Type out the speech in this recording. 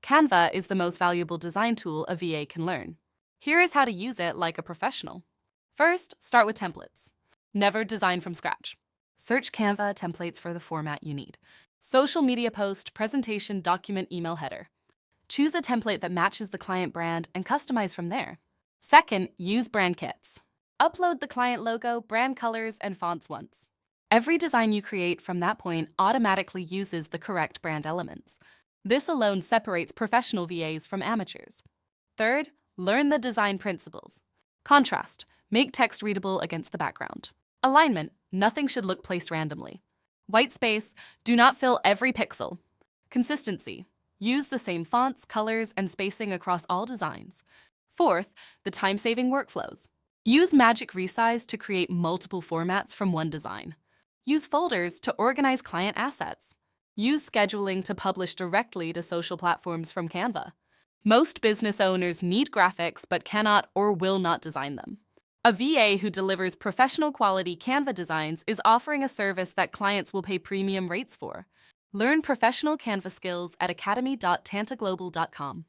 Canva is the most valuable design tool a VA can learn. Here is how to use it like a professional. First, start with templates. Never design from scratch. Search Canva templates for the format you need. Social media post, presentation, document, email header. Choose a template that matches the client brand and customize from there. Second, use brand kits. Upload the client logo, brand colors, and fonts once. Every design you create from that point automatically uses the correct brand elements. This alone separates professional VAs from amateurs. Third, learn the design principles. Contrast, make text readable against the background. Alignment, nothing should look placed randomly. White space, do not fill every pixel. Consistency, use the same fonts, colors, and spacing across all designs. Fourth, the time-saving workflows. Use Magic Resize to create multiple formats from one design. Use folders to organize client assets. Use scheduling to publish directly to social platforms from Canva. Most business owners need graphics but cannot or will not design them. A VA who delivers professional quality Canva designs is offering a service that clients will pay premium rates for. Learn professional Canva skills at academy.tantaglobal.com.